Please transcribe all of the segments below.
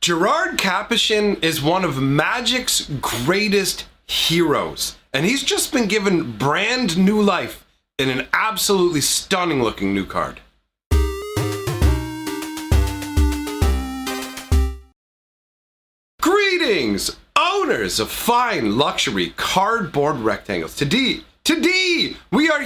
Gerard Capuchin is one of Magic's greatest heroes, and he's just been given brand new life in an absolutely stunning looking new card. Greetings, owners of fine luxury cardboard rectangles. Today we are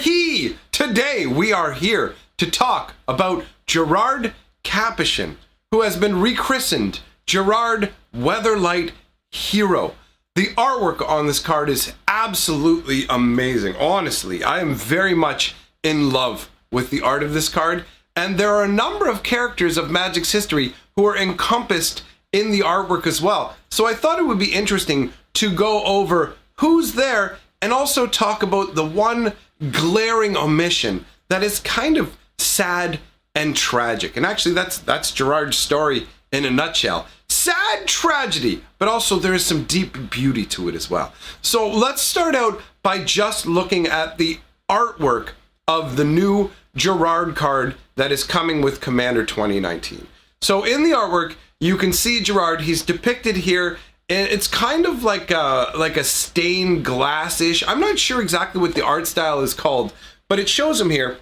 here to talk about Gerard Capuchin, who has been rechristened Gerard Weatherlight Hero. The artwork on this card is absolutely amazing. Honestly, I am very much in love with the art of this card, and there are a number of characters of Magic's history who are encompassed in the artwork as well. So I thought it would be interesting to go over who's there and also talk about the one glaring omission that is kind of sad and tragic. And actually that's Gerard's story in a nutshell. Sad tragedy, but also there is some deep beauty to it as well. So let's start out by just looking at the artwork of the new Gerard card that is coming with Commander 2019. So in the artwork, you can see Gerard. He's depicted here, and it's kind of like a stained glass-ish. I'm not sure exactly what the art style is called, but it shows him here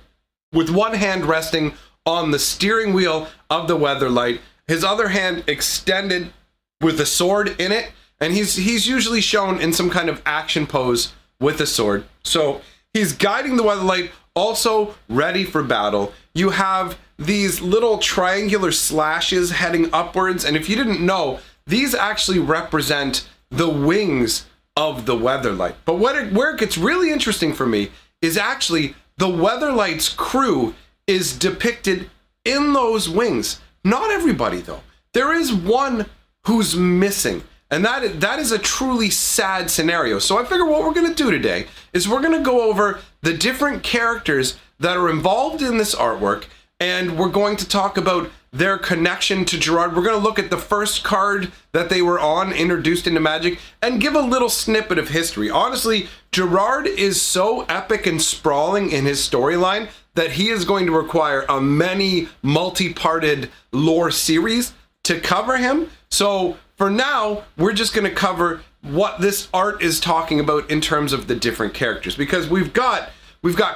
with one hand resting on the steering wheel of the Weatherlight, his other hand extended with a sword in it, and he's usually shown in some kind of action pose with a sword. So he's guiding the Weatherlight, also ready for battle. You have these little triangular slashes heading upwards, and if you didn't know, these actually represent the wings of the Weatherlight. But where it gets really interesting for me is actually the Weatherlight's crew is depicted in those wings. Not everybody, though. There is one who's missing, and that is a truly sad scenario. So I figure what we're going to do today is we're going to go over the different characters that are involved in this artwork, and we're going to talk about their connection to Gerard. We're going to look at the first card that they were on, introduced into Magic, and give a little snippet of history. Honestly, Gerard is so epic and sprawling in his storyline that he is going to require a many multi-parted lore series to cover him. So for now, we're just going to cover what this art is talking about in terms of the different characters, because we've got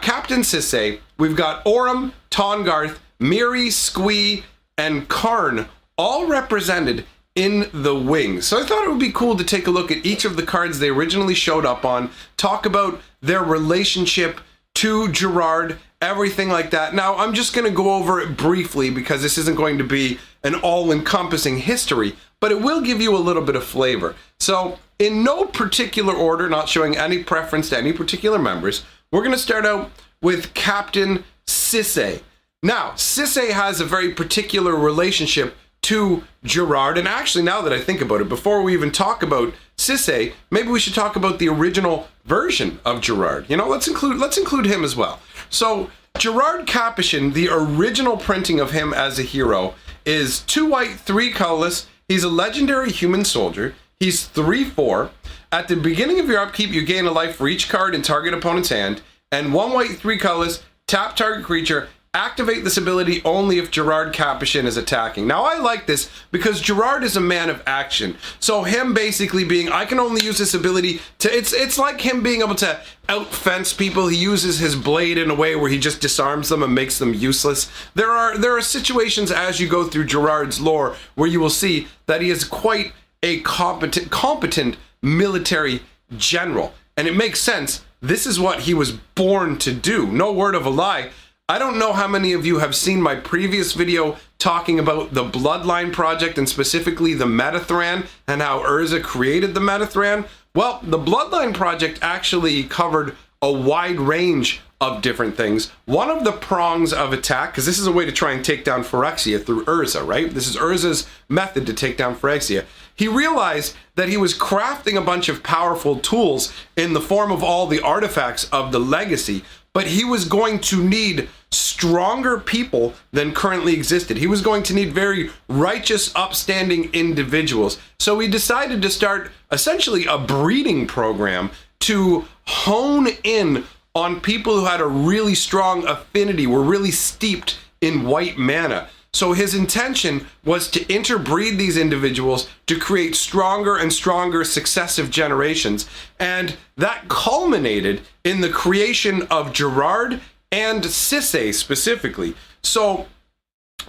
Captain Sisay, we've got Aurum, Tahngarth, Mirri, Squee, and Karn all represented in the wings. So I thought it would be cool to take a look at each of the cards they originally showed up on, talk about their relationship to Gerard, everything like that. Now, I'm just going to go over it briefly because this isn't going to be an all-encompassing history, but it will give you a little bit of flavor. So in no particular order, not showing any preference to any particular members, we're going to start out with Captain Sisay. Now, Sisay has a very particular relationship to Gerard, and actually, now that I think about it, before we even talk about Sisay, maybe we should talk about the original version of Gerard. You know, let's include him as well. So Gerard Capuchin, the original printing of him as a hero, is 2 white, 3 colorless. He's a legendary human soldier. He's 3/4. At the beginning of your upkeep, you gain a life for each card in target opponent's hand, and 1 white, 3 colorless, tap target creature. Activate this ability only if Gerard Capuchin is attacking. Now, I like this because Gerard is a man of action. So him basically being, I can only use this ability to, it's like him being able to outfence people. He uses his blade in a way where he just disarms them and makes them useless. There are situations as you go through Gerard's lore where you will see that he is quite a competent military general. And it makes sense. This is what he was born to do. No word of a lie. I don't know how many of you have seen my previous video talking about the Bloodline Project and specifically the Meta-Thran and how Urza created the Meta-Thran. Well, the Bloodline Project actually covered a wide range of different things. One of the prongs of attack, because this is a way to try and take down Phyrexia through Urza, right? This is Urza's method to take down Phyrexia. He realized that he was crafting a bunch of powerful tools in the form of all the artifacts of the legacy, but he was going to need stronger people than currently existed. He was going to need very righteous, upstanding individuals. So he decided to start essentially a breeding program to hone in on people who had a really strong affinity, were really steeped in white mana. So his intention was to interbreed these individuals to create stronger and stronger successive generations. And that culminated in the creation of Gerard and Sisay specifically. So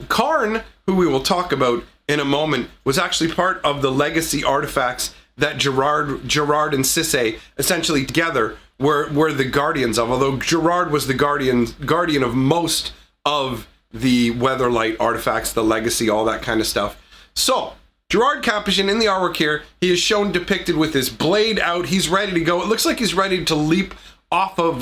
Karn, who we will talk about in a moment, was actually part of the legacy artifacts that Gerard and Sisay essentially together were the guardians of, although Gerard was the guardian of most of the Weatherlight artifacts, the legacy, all that kind of stuff. So Gerard Capuchin in the artwork here, he is shown depicted with his blade out. He's ready to go. It looks like he's ready to leap off of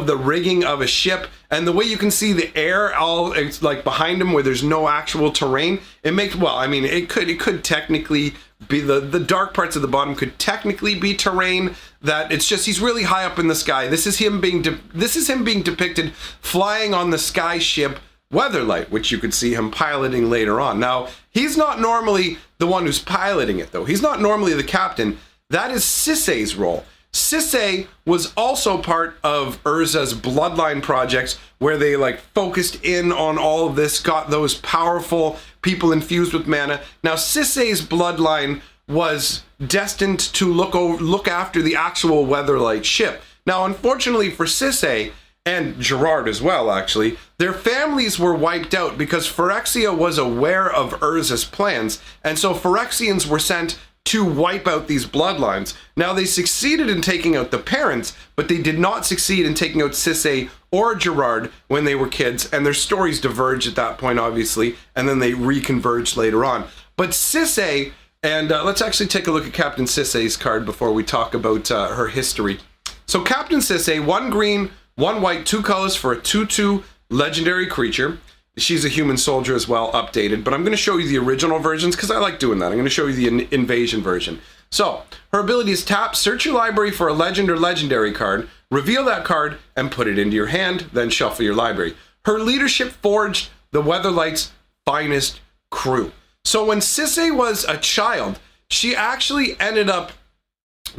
the rigging of a ship, and the way you can see the air all, it's like behind him where there's no actual terrain, it makes, well, I mean, it could technically be the dark parts of the bottom could technically be terrain, that it's just he's really high up in the sky. This is him being depicted flying on the sky ship Weatherlight, which you could see him piloting later on. Now, he's not normally the one who's piloting it though. He's not normally the captain. That is Sisay's role. Sisay was also part of Urza's bloodline projects, where they like focused in on all of this, got those powerful people infused with mana. Now Sisay's bloodline was destined to look after the actual Weatherlight ship. Now, unfortunately for Sisay, and Gerard as well actually, their families were wiped out because Phyrexia was aware of Urza's plans, and so Phyrexians were sent to wipe out these bloodlines. Now, they succeeded in taking out the parents, but they did not succeed in taking out Sisay or Gerard when they were kids, and their stories diverged at that point, obviously, and then they reconverged later on. But Sisay, and let's actually take a look at Captain Sisay's card before we talk about her history. So Captain Sisay, 1 green, 1 white, 2 colors for a 2/2 legendary creature. She's a human soldier as well, updated, but I'm going to show you the original versions because I like doing that. I'm going to show you the invasion version. So, her ability is tap, search your library for a legend or legendary card, reveal that card, and put it into your hand, then shuffle your library. Her leadership forged the Weatherlight's finest crew. So when Sisay was a child, she actually ended up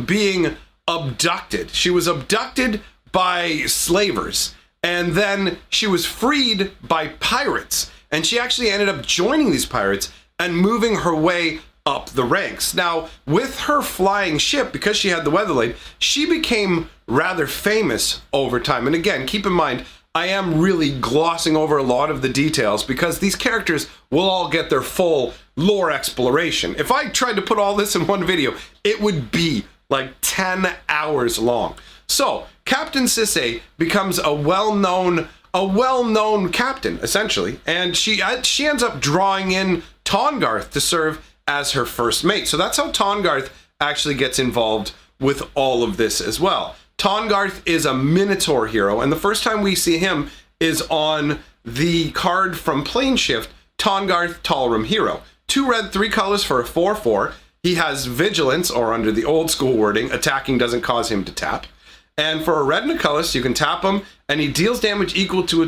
being abducted. She was abducted by slavers. And then she was freed by pirates. And she actually ended up joining these pirates and moving her way up the ranks. Now, with her flying ship, because she had the Weatherlight, she became rather famous over time. And again, keep in mind, I am really glossing over a lot of the details because these characters will all get their full lore exploration. If I tried to put all this in one video, it would be like 10 hours long. So, Captain Sisay becomes a well-known captain, essentially, and she ends up drawing in Tahngarth to serve as her first mate. So that's how Tahngarth actually gets involved with all of this as well. Tahngarth is a Minotaur hero, and the first time we see him is on the card from Planeshift, Tahngarth Talrim Hero. 2 red, 3 colors for a 4/4. He has Vigilance, or under the old school wording, attacking doesn't cause him to tap. And for a red and a colorless, you can tap him, and he deals damage equal to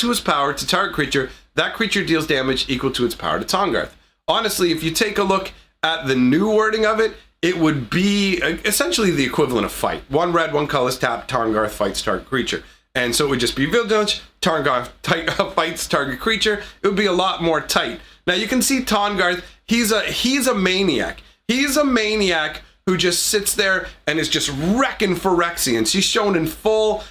his power to target creature. That creature deals damage equal to its power to Tahngarth. Honestly, if you take a look at the new wording of it, it would be essentially the equivalent of fight. 1 red, 1 colorless, tap, Tahngarth fights target creature. And so it would just be Vigilance, Tahngarth fights target creature. It would be a lot more tight. Now you can see Tahngarth, he's a maniac. He's a maniac who just sits there and is just wrecking Phyrexians. He's shown in full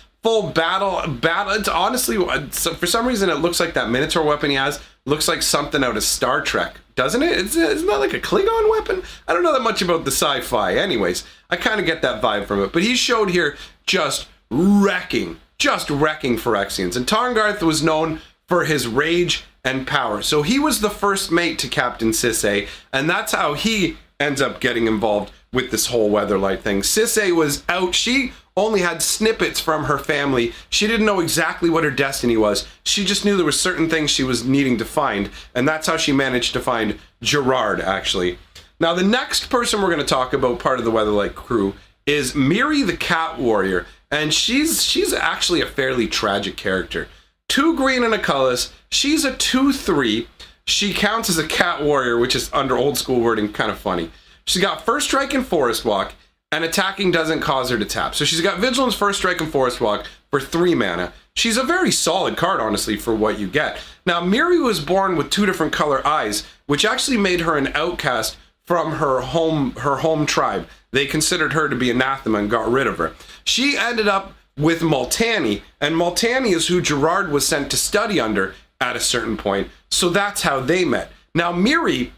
battle. It's honestly, for some reason, it looks like that Minotaur weapon he has looks like something out of Star Trek, doesn't it? Isn't that like a Klingon weapon? I don't know that much about the sci-fi. Anyways, I kind of get that vibe from it. But he's showed here just wrecking Phyrexians. And Tahngarth was known for his rage and power. So he was the first mate to Captain Sisay, and that's how he ends up getting involved with this whole Weatherlight thing. Sisay was out. She only had snippets from her family. She didn't know exactly what her destiny was. She just knew there were certain things she was needing to find, and that's how she managed to find Gerard, actually. Now, the next person we're going to talk about, part of the Weatherlight crew, is Miri the Cat Warrior, and she's actually a fairly tragic character. 2 green and a colorless. She's a 2/3. She counts as a cat warrior, which is under old school wording kind of funny. She's got first strike and forest walk, and attacking doesn't cause her to tap. So she's got Vigilance, first strike, and forest walk for 3 mana. she's a very solid card, honestly, for what you get. Now, Miri was born with 2 different color eyes, which actually made her an outcast from her home tribe. They considered her to be anathema and got rid of her. She ended up with Multani, and Multani is who Gerard was sent to study under at a certain point. So that's how they met. Now, Miri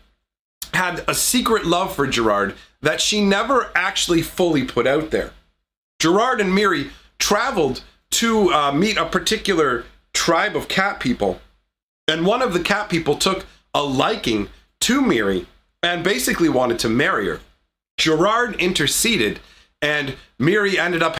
had a secret love for Gerard that she never actually fully put out there. Gerard and Miri traveled to meet a particular tribe of cat people, and one of the cat people took a liking to Miri and basically wanted to marry her. Gerard interceded, and Miri ended up